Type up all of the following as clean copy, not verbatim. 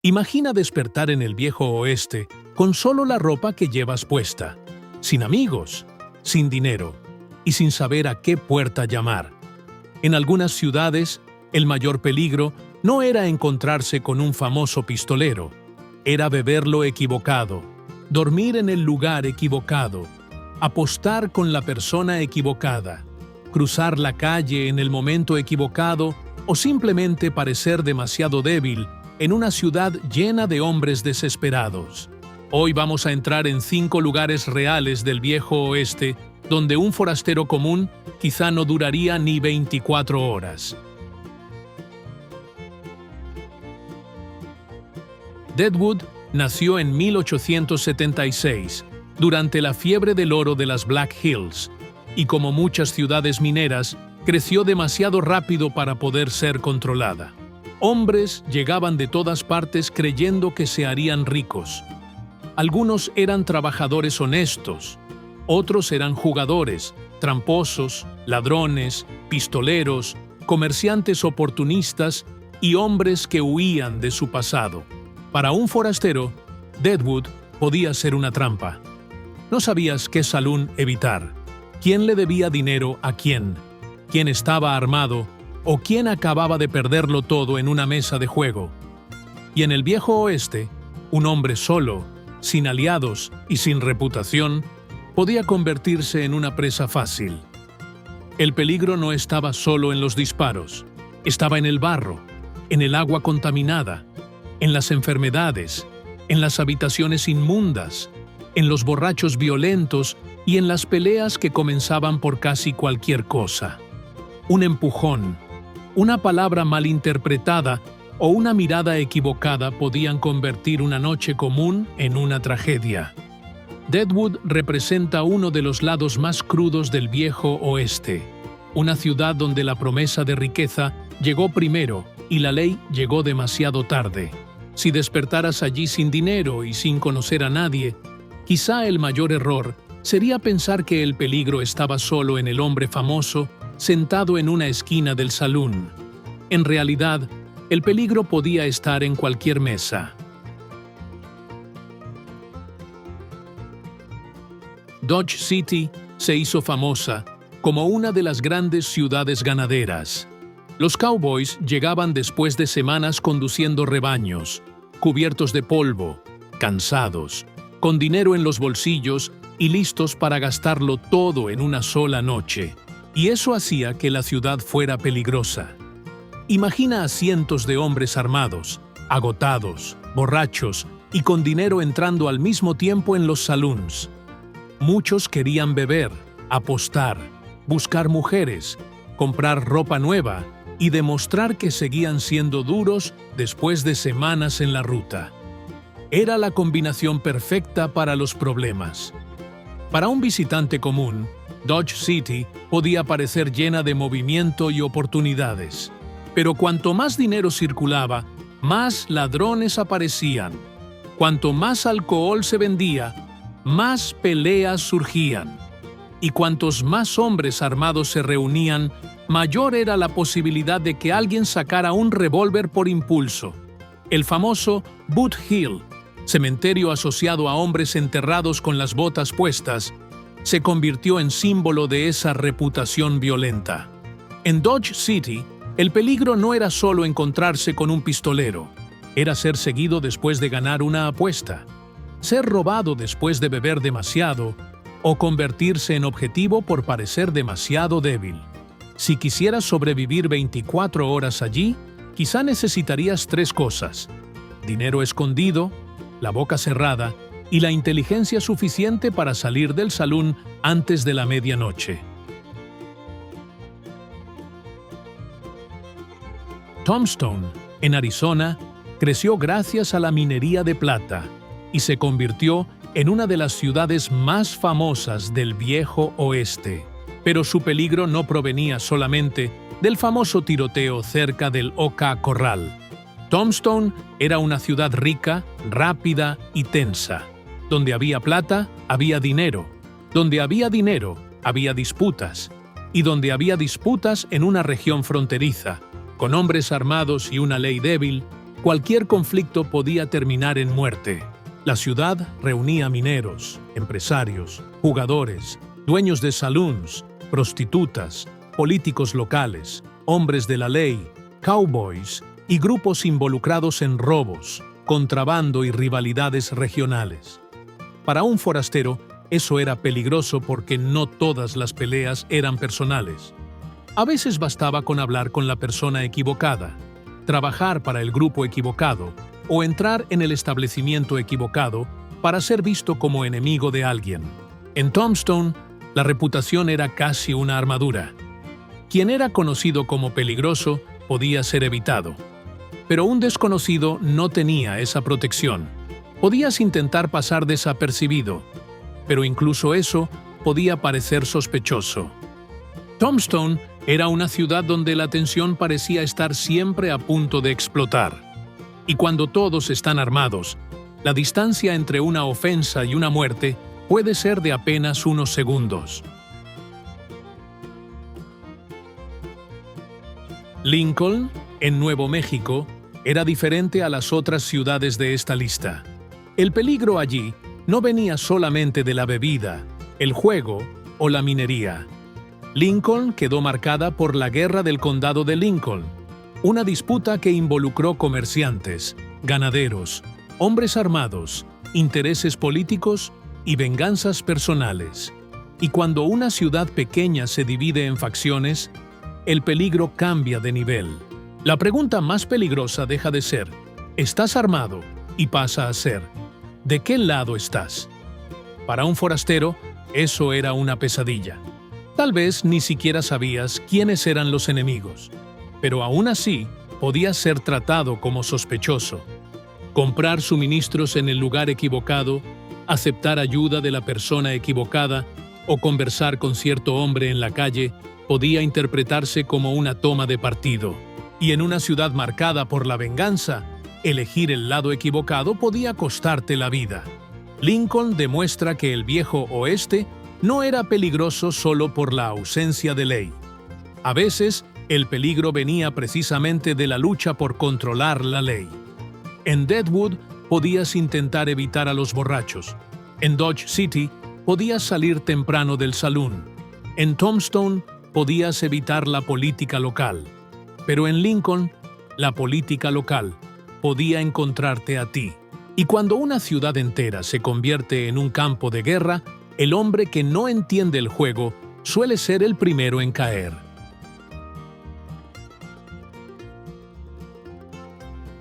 Imagina despertar en el viejo oeste con solo la ropa que llevas puesta, sin amigos, sin dinero y sin saber a qué puerta llamar. En algunas ciudades, el mayor peligro no era encontrarse con un famoso pistolero, era beber lo equivocado, dormir en el lugar equivocado, apostar con la persona equivocada, cruzar la calle en el momento equivocado o simplemente parecer demasiado débil en una ciudad llena de hombres desesperados. Hoy vamos a entrar en 5 lugares reales del viejo oeste donde un forastero común quizá no duraría ni 24 horas. Deadwood nació en 1876, durante la fiebre del oro de las Black Hills, y como muchas ciudades mineras, creció demasiado rápido para poder ser controlada. Hombres llegaban de todas partes creyendo que se harían ricos. Algunos eran trabajadores honestos, otros eran jugadores, tramposos, ladrones, pistoleros, comerciantes oportunistas y hombres que huían de su pasado. Para un forastero, Deadwood podía ser una trampa. No sabías qué salón evitar, quién le debía dinero a quién estaba armado o quién acababa de perderlo todo en una mesa de juego. Y en el viejo oeste, un hombre solo, sin aliados y sin reputación, podía convertirse en una presa fácil. El peligro no estaba solo en los disparos, estaba en el barro, en el agua contaminada, en las enfermedades, en las habitaciones inmundas, en los borrachos violentos y en las peleas que comenzaban por casi cualquier cosa. Un empujón, una palabra malinterpretada o una mirada equivocada podían convertir una noche común en una tragedia. Deadwood representa uno de los lados más crudos del viejo oeste, una ciudad donde la promesa de riqueza llegó primero y la ley llegó demasiado tarde. Si despertaras allí sin dinero y sin conocer a nadie, quizá el mayor error sería pensar que el peligro estaba solo en el hombre famoso sentado en una esquina del salón. En realidad, el peligro podía estar en cualquier mesa. Dodge City se hizo famosa como una de las grandes ciudades ganaderas. Los cowboys llegaban después de semanas conduciendo rebaños, cubiertos de polvo, cansados, con dinero en los bolsillos y listos para gastarlo todo en una sola noche. Y eso hacía que la ciudad fuera peligrosa. Imagina a cientos de hombres armados, agotados, borrachos y con dinero entrando al mismo tiempo en los saloons. Muchos querían beber, apostar, buscar mujeres, comprar ropa nueva y demostrar que seguían siendo duros después de semanas en la ruta. Era la combinación perfecta para los problemas. Para un visitante común, Dodge City podía parecer llena de movimiento y oportunidades. Pero cuanto más dinero circulaba, más ladrones aparecían. Cuanto más alcohol se vendía, más peleas surgían. Y cuantos más hombres armados se reunían, mayor era la posibilidad de que alguien sacara un revólver por impulso. El famoso Boot Hill, cementerio asociado a hombres enterrados con las botas puestas, se convirtió en símbolo de esa reputación violenta. En Dodge City, el peligro no era solo encontrarse con un pistolero, era ser seguido después de ganar una apuesta, ser robado después de beber demasiado o convertirse en objetivo por parecer demasiado débil. Si quisieras sobrevivir 24 horas allí, quizá necesitarías 3 cosas: dinero escondido, la boca cerrada y la inteligencia suficiente para salir del salón antes de la medianoche. Tombstone, en Arizona, creció gracias a la minería de plata y se convirtió en una de las ciudades más famosas del viejo oeste. Pero su peligro no provenía solamente del famoso tiroteo cerca del OK Corral. Tombstone era una ciudad rica, rápida y tensa. Donde había plata, había dinero. Donde había dinero, había disputas. Y donde había disputas en una región fronteriza, con hombres armados y una ley débil, Cualquier conflicto podía terminar en muerte. La ciudad reunía mineros, empresarios, jugadores, dueños de saloons, prostitutas, políticos locales, hombres de la ley, cowboys y grupos involucrados en robos, contrabando y rivalidades regionales. Para un forastero, eso era peligroso porque no todas las peleas eran personales. A veces bastaba con hablar con la persona equivocada, trabajar para el grupo equivocado o entrar en el establecimiento equivocado para ser visto como enemigo de alguien. En Tombstone, la reputación era casi una armadura. Quien era conocido como peligroso podía ser evitado. Pero un desconocido no tenía esa protección. Podías intentar pasar desapercibido, pero incluso eso podía parecer sospechoso. Tombstone era una ciudad donde la tensión parecía estar siempre a punto de explotar. Y cuando todos están armados, la distancia entre una ofensa y una muerte puede ser de apenas unos segundos. Lincoln, en Nuevo México, era diferente a las otras ciudades de esta lista. El peligro allí no venía solamente de la bebida, el juego o la minería. Lincoln quedó marcada por la Guerra del Condado de Lincoln, una disputa que involucró comerciantes, ganaderos, hombres armados, intereses políticos y venganzas personales. Y cuando una ciudad pequeña se divide en facciones, el peligro cambia de nivel. La pregunta más peligrosa deja de ser, ¿estás armado?, y pasa a ser, ¿de qué lado estás? Para un forastero, eso era una pesadilla. Tal vez ni siquiera sabías quiénes eran los enemigos, pero aún así podías ser tratado como sospechoso. Comprar suministros en el lugar equivocado, aceptar ayuda de la persona equivocada o conversar con cierto hombre en la calle podía interpretarse como una toma de partido. Y en una ciudad marcada por la venganza, elegir el lado equivocado podía costarte la vida. Lincoln demuestra que el viejo oeste no era peligroso solo por la ausencia de ley. A veces, el peligro venía precisamente de la lucha por controlar la ley. En Deadwood podías intentar evitar a los borrachos. En Dodge City podías salir temprano del salón. En Tombstone podías evitar la política local. Pero en Lincoln, la política local podía encontrarte a ti. Y cuando una ciudad entera se convierte en un campo de guerra, el hombre que no entiende el juego suele ser el primero en caer.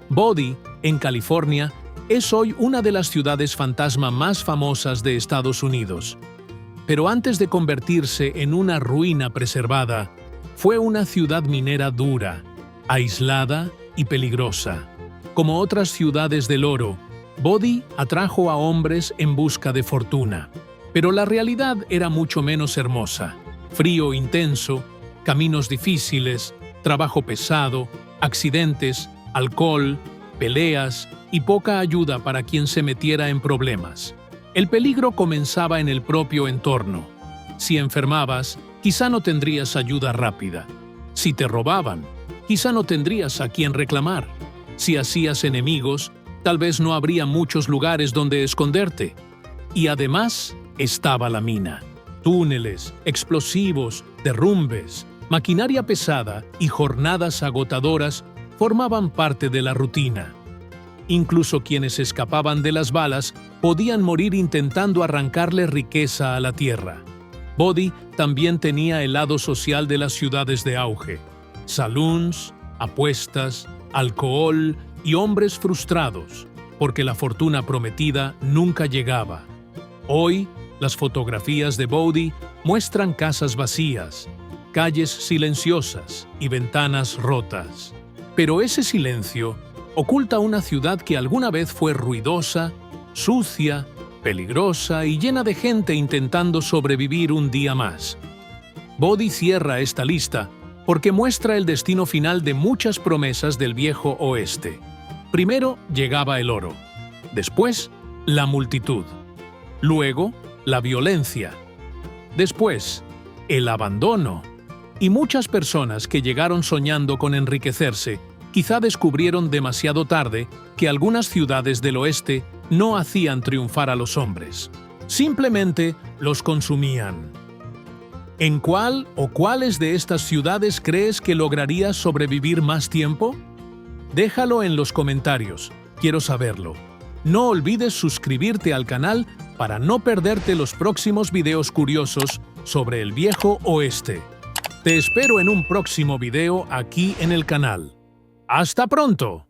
Bodie, en California, es hoy una de las ciudades fantasma más famosas de Estados Unidos. Pero antes de convertirse en una ruina preservada, fue una ciudad minera dura, aislada y peligrosa. Como otras ciudades del oro, Bodie atrajo a hombres en busca de fortuna. Pero la realidad era mucho menos hermosa. Frío intenso, caminos difíciles, trabajo pesado, accidentes, alcohol, peleas y poca ayuda para quien se metiera en problemas. El peligro comenzaba en el propio entorno. Si enfermabas, quizá no tendrías ayuda rápida. Si te robaban, quizá no tendrías a quien reclamar. Si hacías enemigos, tal vez no habría muchos lugares donde esconderte. Y además, estaba la mina. Túneles, explosivos, derrumbes, maquinaria pesada y jornadas agotadoras formaban parte de la rutina. Incluso quienes escapaban de las balas podían morir intentando arrancarle riqueza a la tierra. Bodie también tenía el lado social de las ciudades de auge. Saloons, apuestas, alcohol y hombres frustrados, porque la fortuna prometida nunca llegaba. Hoy, las fotografías de Bodie muestran casas vacías, calles silenciosas y ventanas rotas. Pero ese silencio oculta una ciudad que alguna vez fue ruidosa, sucia, peligrosa y llena de gente intentando sobrevivir un día más. Bodie cierra esta lista porque muestra el destino final de muchas promesas del viejo oeste. Primero llegaba el oro, después la multitud, luego la violencia, después el abandono y muchas personas que llegaron soñando con enriquecerse, Quizá descubrieron demasiado tarde que algunas ciudades del oeste no hacían triunfar a los hombres. Simplemente los consumían. ¿En cuál o cuáles de estas ciudades crees que lograrías sobrevivir más tiempo? Déjalo en los comentarios, quiero saberlo. No olvides suscribirte al canal para no perderte los próximos videos curiosos sobre el Viejo Oeste. Te espero en un próximo video aquí en el canal. ¡Hasta pronto!